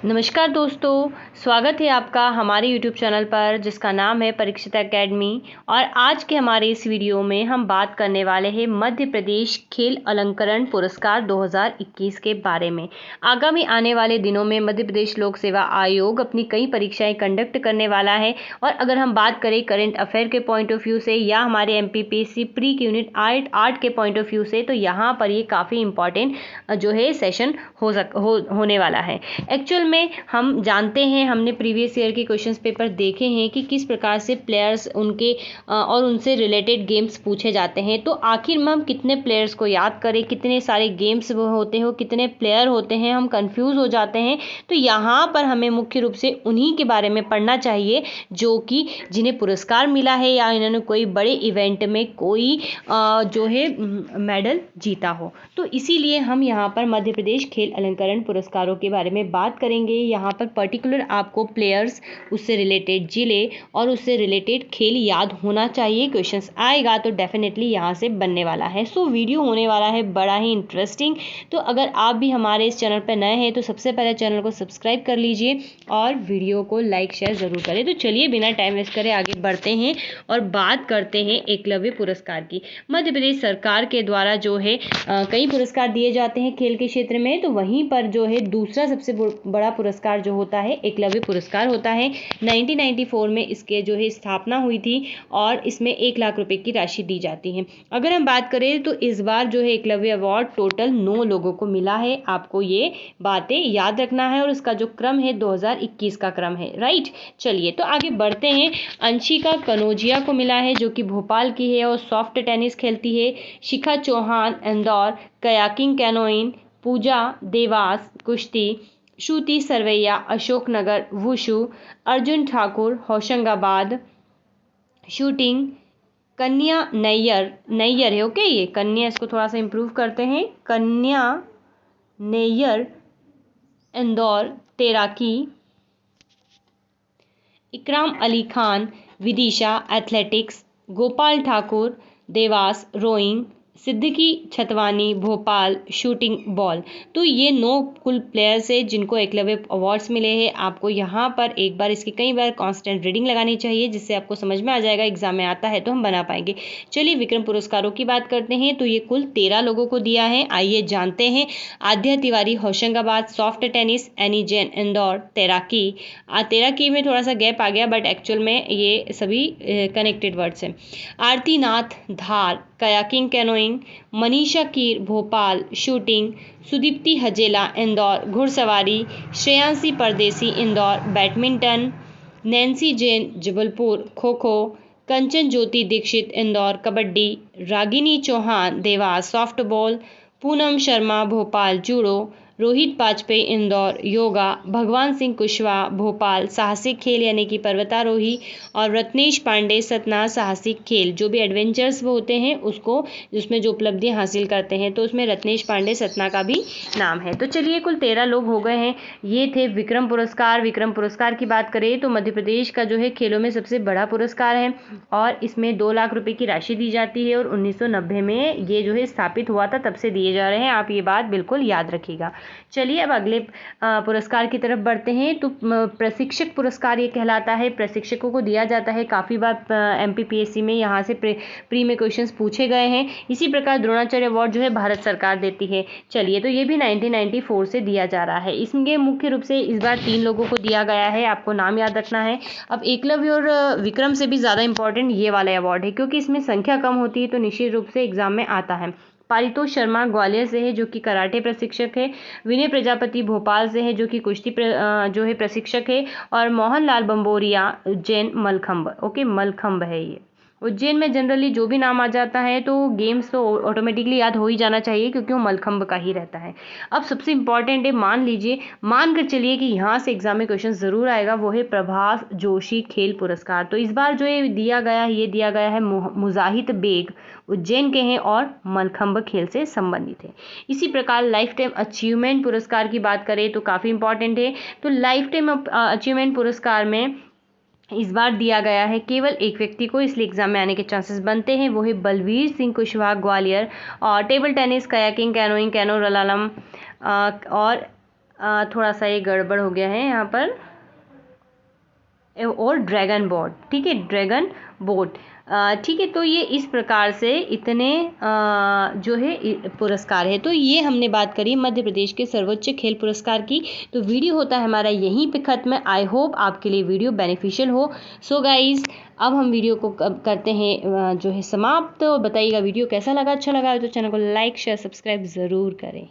नमस्कार दोस्तों, स्वागत है आपका हमारे YouTube चैनल पर जिसका नाम है परीक्षित एकेडमी। और आज के हमारे इस वीडियो में हम बात करने वाले हैं मध्य प्रदेश खेल अलंकरण पुरस्कार 2021 के बारे में। आगामी आने वाले दिनों में मध्य प्रदेश लोक सेवा आयोग अपनी कई परीक्षाएं कंडक्ट करने वाला है। और अगर हम बात करें करंट अफेयर के पॉइंट ऑफ व्यू से या हमारे MPPSC प्री यूनिट 8 के पॉइंट ऑफ व्यू से, तो यहाँ पर ये काफ़ी इंपॉर्टेंट जो है सेशन होने वाला है। एक्चुअल में हम जानते हैं, हमने प्रीवियस ईयर के क्वेश्चंस पेपर देखे हैं कि किस प्रकार से प्लेयर्स उनके और उनसे रिलेटेड गेम्स पूछे जाते हैं। तो आखिर में हम कितने प्लेयर्स को याद करें, कितने सारे गेम्स होते हैं, कितने प्लेयर होते हैं, हम कंफ्यूज हो जाते हैं। तो यहाँ पर हमें मुख्य रूप से उन्हीं के बारे में पढ़ना चाहिए जो कि जिन्हें पुरस्कार मिला है या इन्होंने कोई बड़े इवेंट में कोई जो है मेडल जीता हो। तो इसीलिए हम यहाँ पर मध्य प्रदेश खेल अलंकरण पुरस्कारों के बारे में बात करेंगे। यहाँ पर पर्टिकुलर आपको प्लेयर्स, उससे रिलेटेड जिले और उससे रिलेटेड खेल याद होना चाहिए। क्वेश्चंस आएगा तो डेफिनेटली यहाँ से बनने वाला है। सो वीडियो होने वाला है बड़ा ही इंटरेस्टिंग। तो अगर आप भी हमारे इस चैनल पर नए हैं तो सबसे पहले चैनल को सब्सक्राइब कर लीजिए और वीडियो को लाइक शेयर ज़रूर करें। तो चलिए बिना टाइम वेस्ट करे आगे बढ़ते हैं और बात करते हैं एकलव्य पुरस्कार की। मध्य प्रदेश सरकार के द्वारा जो है कई पुरस्कार दिए जाते हैं खेल के क्षेत्र में। तो वहीं पर जो है दूसरा सबसे बड़ा पुरस्कार जो होता है एकलव्य पुरस्कार होता है। 1994 में इसके जो है स्थापना हुई थी और इसमें 1 लाख रुपए की राशि दी जाती है। अगर हम बात करें तो इस बार जो है एकलव्य अवार्ड टोटल 9 लोगों को मिला है। आपको ये बातें याद रखना है और इसका जो क्रम है 2021 का क्रम है, राइट। चलिए तो आगे बढ़ते हैं। अंशिका कनौजिया को मिला है जो कि भोपाल की है और सॉफ्ट टेनिस खेलती है। शिखा चौहान इंदौर कयाकिंग कैनोइंग, पूजा देवास कुश्ती, श्रुति सरवैया अशोकनगर वुशु, अर्जुन ठाकुर होशंगाबाद शूटिंग, कन्या नैयर है, ओके। ये कन्या, इसको थोड़ा सा इंप्रूव करते हैं, कन्या नैयर इंदौर तैराकी, Ikram Ali Khan Vidisha athletics, Gopal Thakur Dewas rowing, Siddiqui Chhatwani Bhopal shooting ball. तो ये 9 कुल प्लेयर्स है जिनको एकलव्य अवार्ड्स मिले हैं। आपको यहाँ पर एक बार इसकी कई बार कांस्टेंट रीडिंग लगानी चाहिए जिससे आपको समझ में आ जाएगा, एग्जाम में आता है तो हम बना पाएंगे। चलिए विक्रम पुरस्कारों की बात करते हैं। तो ये कुल 13 लोगों को दिया है। आइए जानते हैं। Adya Tiwari Hoshangabad soft tennis, Annie Jain Indore तैराकी में थोड़ा सा गैप आ गया बट एक्चुअल में ये सभी कनेक्टेड वर्ड्स हैं। आरती नाथ धार kayaking canoeing, Manisha Keer Bhopal shooting, Sudipti Hajela Indore घुड़सवारी, श्रेयांशी परदेसी इंदौर बैडमिंटन, नैन्सी जैन जबलपुर खो खो, कंचन ज्योति दीक्षित इंदौर कबड्डी, रागिनी चौहान देवास सॉफ्टबॉल, पूनम शर्मा भोपाल जूडो, रोहित वाजपेयी इंदौर योगा, भगवान सिंह कुशवाहा भोपाल साहसिक खेल यानी कि पर्वतारोही, और रत्नेश पांडे सतना साहसिक खेल, जो भी एडवेंचर्स वो होते हैं उसको, जिसमें जो उपलब्धियां हासिल करते हैं, तो उसमें रत्नेश पांडे सतना का भी नाम है। तो चलिए कुल 13 लोग हो गए हैं। ये थे विक्रम पुरस्कार। विक्रम पुरस्कार की बात करें तो मध्य प्रदेश का जो है खेलों में सबसे बड़ा पुरस्कार है और इसमें 2 लाख रुपए की राशि दी जाती है और 1990 में ये जो है स्थापित हुआ था, तब से दिए जा रहे हैं। आप ये बात बिल्कुल याद रखिएगा। चलिए अब अगले पुरस्कार की तरफ बढ़ते हैं। तो प्रशिक्षक पुरस्कार ये कहलाता है, प्रशिक्षकों को दिया जाता है। काफ़ी बार MPPSC में यहाँ से प्री में क्वेश्चंस पूछे गए हैं। इसी प्रकार द्रोणाचार्य अवार्ड जो है भारत सरकार देती है। चलिए तो ये भी 1994 से दिया जा रहा है। इसमें मुख्य रूप से इस बार 3 लोगों को दिया गया है, आपको नाम याद रखना है। अब एकलव्य और विक्रम से भी ज़्यादा इंपॉर्टेंट ये वाला अवार्ड है क्योंकि इसमें संख्या कम होती है तो निश्चित रूप से एग्जाम में आता है। पारितोष शर्मा ग्वालियर से है जो कि कराटे प्रशिक्षक है। विनय प्रजापति भोपाल से है जो कि कुश्ती जो है प्रशिक्षक है। और मोहनलाल बंबोरिया उज्जैन मलखंब, ओके मलखंब है ये। उज्जैन में जनरली जो भी नाम आ जाता है तो गेम्स तो ऑटोमेटिकली याद हो ही जाना चाहिए क्योंकि वो मलखंब का ही रहता है। अब सबसे इंपॉर्टेंट है, मान लीजिए, मान कर चलिए कि यहाँ से एग्जाम में क्वेश्चन जरूर आएगा, वो है प्रभास जोशी खेल पुरस्कार। तो इस बार जो ये दिया गया है मुजाहिद बेग उज्जैन के हैं और मलखंब खेल से संबंधित है। इसी प्रकार लाइफ टाइम अचीवमेंट पुरस्कार की बात करें तो काफ़ी इंपॉर्टेंट है। तो लाइफ टाइम अचीवमेंट पुरस्कार में इस बार दिया गया है केवल एक व्यक्ति को, इसलिए एग्जाम में आने के चांसेस बनते हैं। वो है बलवीर सिंह कुशवाहा ग्वालियर। और table tennis, kayaking, canoeing, canoe slalom और थोड़ा सा ये गड़बड़ हो गया है यहाँ पर, और ड्रैगन बोट, ठीक है, ड्रैगन बोट, ठीक है। तो ये इस प्रकार से इतने जो है पुरस्कार है। तो ये हमने बात करी मध्य प्रदेश के सर्वोच्च खेल पुरस्कार की। तो वीडियो होता है हमारा यहीं पे ख़त्म। आई होप आपके लिए वीडियो बेनिफिशियल हो। सो गाइज, अब हम वीडियो को करते हैं जो है समाप्त। तो बताइएगा वीडियो कैसा लगा, अच्छा लगा तो चैनल को लाइक शेयर सब्सक्राइब ज़रूर करें।